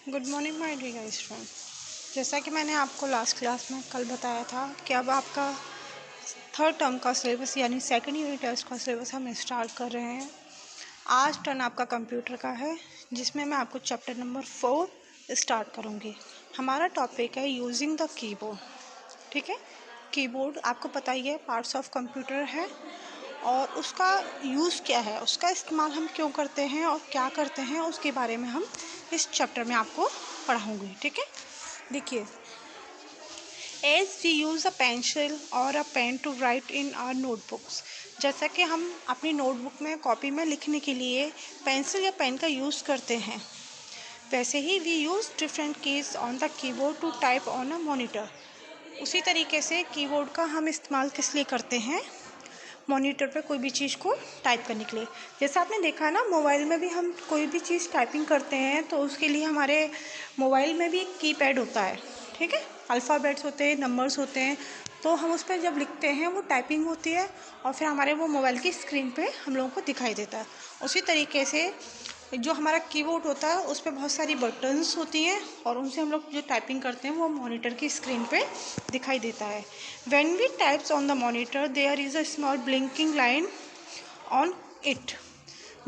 Good morning my dear student. जैसा कि मैंने आपको लास्ट क्लास में कल बताया था कि अब आपका थर्ड टर्म का सिलेबस यानी सेकंड यूनिट टेस्ट का सिलेबस हम स्टार्ट कर रहे हैं। आज टर्न आपका कंप्यूटर का है, जिसमें मैं आपको चैप्टर नंबर 4 स्टार्ट करूँगी। हमारा टॉपिक है यूजिंग द कीबोर्ड। ठीक है, कीबोर्ड आपको पता ही है, पार्ट्स ऑफ कंप्यूटर है और उसका यूज़ क्या है, उसका इस्तेमाल हम क्यों करते हैं और क्या करते हैं, उसके बारे में हम इस चैप्टर में आपको पढ़ाऊँगी। ठीक है, देखिए, as we use a pencil और a pen to write in our notebooks. जैसा कि हम अपनी नोटबुक में, कॉपी में लिखने के लिए पेंसिल या पेन का यूज़ करते हैं, वैसे ही we use different keys on the keyboard to type on a monitor. उसी तरीके से कीबोर्ड का हम इस्तेमाल किस लिए करते हैं, मॉनिटर पे कोई भी चीज़ को टाइप करने के लिए। जैसे आपने देखा ना, मोबाइल में भी हम कोई भी चीज़ टाइपिंग करते हैं तो उसके लिए हमारे मोबाइल में भी एक कीपैड होता है। ठीक है, अल्फ़ाबेट्स होते हैं, नंबर्स होते हैं, तो हम उस पर जब लिखते हैं वो टाइपिंग होती है और फिर हमारे वो मोबाइल की स्क्रीन पे हम लोगों को दिखाई देता है। उसी तरीके से जो हमारा कीबोर्ड होता है उस पर बहुत सारी बटन्स होती हैं और उनसे हम लोग जो टाइपिंग करते हैं वो मॉनिटर की स्क्रीन पे दिखाई देता है। When we types on the monitor there is a small blinking line on it.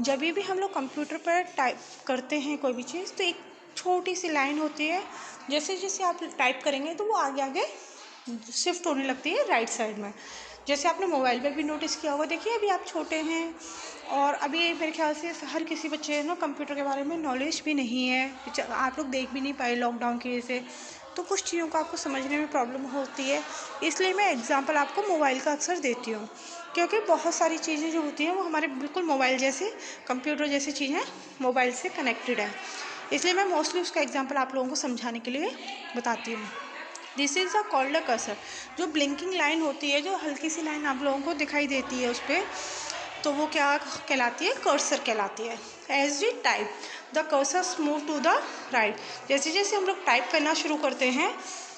जब भी हम लोग कंप्यूटर पर टाइप करते हैं कोई भी चीज़, तो एक छोटी सी लाइन होती है, जैसे जैसे आप टाइप करेंगे तो वो आगे आगे शिफ्ट होने लगती है राइट साइड में। जैसे आपने मोबाइल पर भी नोटिस किया होगा। देखिए, अभी आप छोटे हैं और अभी मेरे ख्याल से हर किसी बच्चे ना कंप्यूटर के बारे में नॉलेज भी नहीं है, आप लोग देख भी नहीं पाए लॉकडाउन की वजह से, तो कुछ चीज़ों को आपको समझने में प्रॉब्लम होती है। इसलिए मैं एग्जांपल आपको मोबाइल का अक्सर देती हूँ, क्योंकि बहुत सारी चीज़ें जो होती हैं वो हमारे बिल्कुल मोबाइल जैसे, कंप्यूटर जैसी चीज़ें मोबाइल से कनेक्टेड है। इसलिए मैं मोस्टली उसका एग्जांपल आप लोगों को समझाने के लिए बताती हूँ। This is a called a cursor. जो ब्लिंकिंग लाइन होती है, जो हल्की सी लाइन आप लोगों को दिखाई देती है उस पर, तो वो क्या कहलाती है, कर्सर कहलाती है। As we type the cursor move to the right. जैसे जैसे हम लोग टाइप करना शुरू करते हैं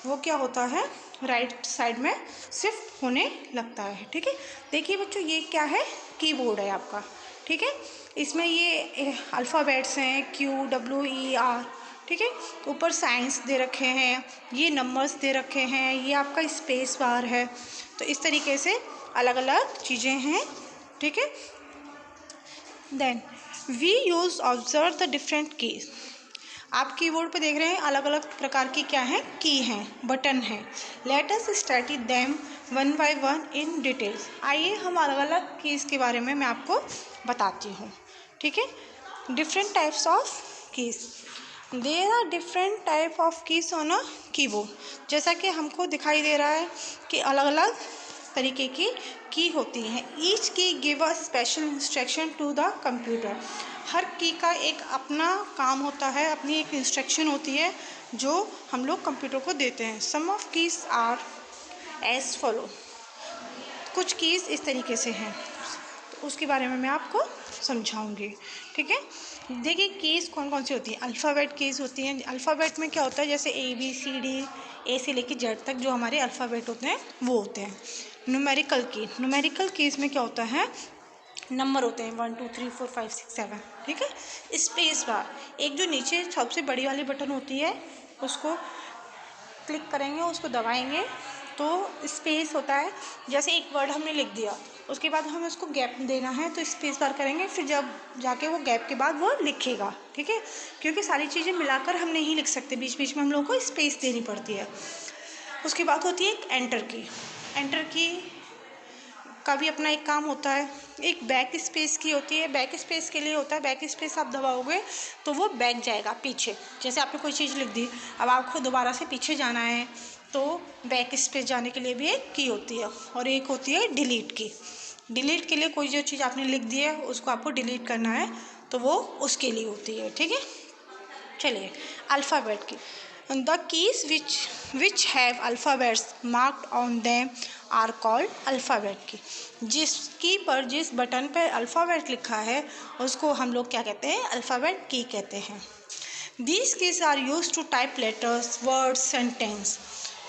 वो क्या होता है, राइट साइड में शिफ्ट होने लगता है। ठीक है, देखिए बच्चों, ये क्या है, कीबोर्ड है आपका। ठीक है, इसमें ये अल्फ़ाबेट्स हैं QWER। ठीक है, ऊपर साइंस दे रखे हैं, ये नंबर्स दे रखे हैं, ये आपका स्पेस बार है। तो इस तरीके से अलग अलग चीज़ें हैं। ठीक है, then we use observe the different keys. आप कीबोर्ड पे देख रहे हैं अलग अलग प्रकार की क्या है, की हैं, बटन हैं। Let us study them one by one in details. आइए हम अलग अलग कीज़ के बारे में मैं आपको बताती हूँ। ठीक है, different types of keys. There are different type of keys on a keyboard. जैसा कि हमको दिखाई दे रहा है कि अलग अलग तरीके की होती हैं। Each key give a special instruction to the computer. हर की का एक अपना काम होता है, अपनी एक इंस्ट्रक्शन होती है जो हम लोग कंप्यूटर को देते हैं। Some of keys are as follow. कुछ कीज़ इस तरीके से हैं, तो उसके बारे में मैं आपको समझाऊंगी। ठीक है, देखिए कीज़ कौन कौन सी होती हैं। अल्फ़ाबेट कीज़ होती हैं। अल्फ़ाबेट में क्या होता है, जैसे ABCD, ए से लेकर जेड तक जो हमारे अल्फ़ाबेट होते हैं वो होते हैं। न्यूमेरिकल की, न्यूमेरिकल कीज़ में क्या होता है, नंबर होते हैं 1 2 3 4 5 6 7। ठीक है, स्पेस बार, एक जो नीचे सबसे बड़ी वाली बटन होती है उसको क्लिक करेंगे, उसको दबाएंगे तो स्पेस होता है। जैसे एक वर्ड हमने लिख दिया, उसके बाद हमें उसको गैप देना है तो स्पेस बार करेंगे, फिर जब जाके वो गैप के बाद वो लिखेगा। ठीक है, क्योंकि सारी चीज़ें मिलाकर हम नहीं लिख सकते, बीच बीच में हम लोगों को स्पेस देनी पड़ती है। उसके बाद होती है एक एंटर की। एंटर की का भी अपना एक काम होता है। एक बैक स्पेस की होती है। बैक स्पेस के लिए होता है, बैक स्पेस आप दबाओगे तो वो बैक जाएगा पीछे। जैसे आपने कोई चीज़ लिख दी, अब आपको दोबारा से पीछे जाना है तो बैक स्पेस जाने के लिए भी एक की होती है। और एक होती है डिलीट की। डिलीट के लिए कोई जो चीज़ आपने लिख दी है उसको आपको डिलीट करना है तो वो उसके लिए होती है। ठीक है, चलिए alphabet key. The keys which have alphabets marked on them are called alphabet key. जिस की पर जिस बटन पर अल्फ़ाबेट लिखा है उसको हम लोग क्या कहते हैं, अल्फ़ाबेट की कहते हैं। These keys are use to type letters, words, sentence.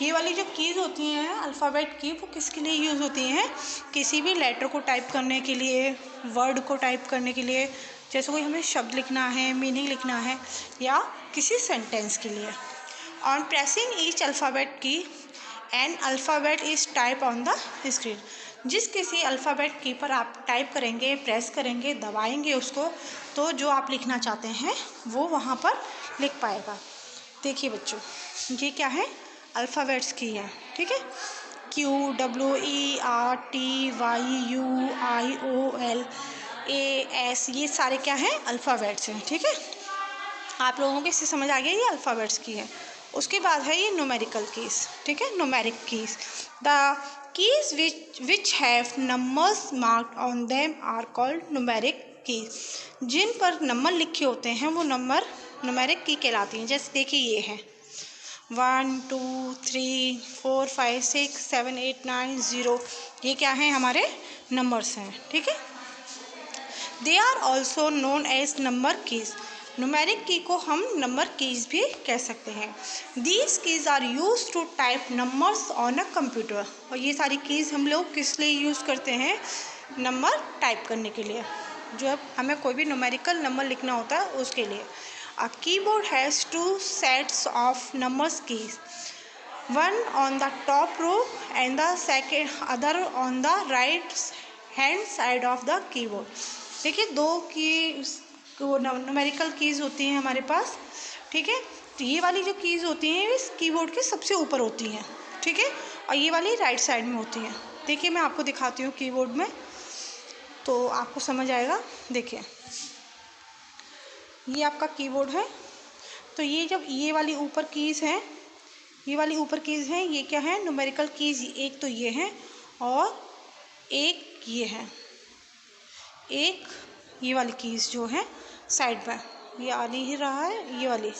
ये वाली जो कीज़ होती हैं अल्फ़ाबेट की, वो किसके लिए यूज़ होती हैं, किसी भी लेटर को टाइप करने के लिए, वर्ड को टाइप करने के लिए, जैसे कोई हमें शब्द लिखना है, मीनिंग लिखना है या किसी सेंटेंस के लिए। ऑन प्रेसिंग ईच अल्फ़ाबेट की N alphabet is type on the screen. जिस किसी अल्फ़ाबेट की पर आप टाइप करेंगे, प्रेस करेंगे, दबाएंगे उसको, तो जो आप लिखना चाहते हैं वो वहाँ पर लिख पाएगा। देखिए बच्चों, ये क्या है, अल्फ़ाबेट्स की है, ठीक है। QWERTYUIOL AS, ये सारे क्या हैं, अल्फ़ाबेट्स हैं, ठीक है। आप लोगों को इससे समझ आ गया, ये अल्फ़ाबेट्स की है। उसके बाद है ये न्यूमेरिकल कीज़, ठीक है, numeric keys. The keys which have numbers marked on them are called numeric keys. जिन पर नंबर लिखे होते हैं वो नंबर न्यूमेरिक की कहलाती हैं। जैसे देखिए ये है 1 2 3 4 5 6 7 8 9 0, ये क्या हैं, हमारे नंबर्स हैं, ठीक है। They are also known as number keys. Numeric key को हम नंबर कीज़ भी कह सकते हैं। These keys are use to type numbers on a computer. और ये सारी कीज़ हम लोग किस लिए यूज़ करते हैं, नंबर टाइप करने के लिए, जब हमें कोई भी न्यूमेरिकल नंबर लिखना होता है उसके लिए। A keyboard has 2 sets of numbers keys, one on the top row and the second other on the right hand side of the keyboard। देखिए दो की न्यूमेरिकल कीज़ होती हैं हमारे पास, ठीक है। तो ये वाली जो कीज़ होती हैं इस कीबोर्ड के सबसे ऊपर होती हैं, ठीक है, और ये वाली राइट साइड में होती हैं। देखिए मैं आपको दिखाती हूँ कीबोर्ड में, तो आपको समझ आएगा। देखिए ये आपका कीबोर्ड है, तो ये जब ये वाली ऊपर कीज़ हैं, ये वाली ऊपर कीज़ हैं, ये क्या है, न्यूमेरिकल कीज़। एक तो ये है और एक ये है, एक ये वाली कीज़ जो है साइड में, ये आ नहीं रहा है, ये वाली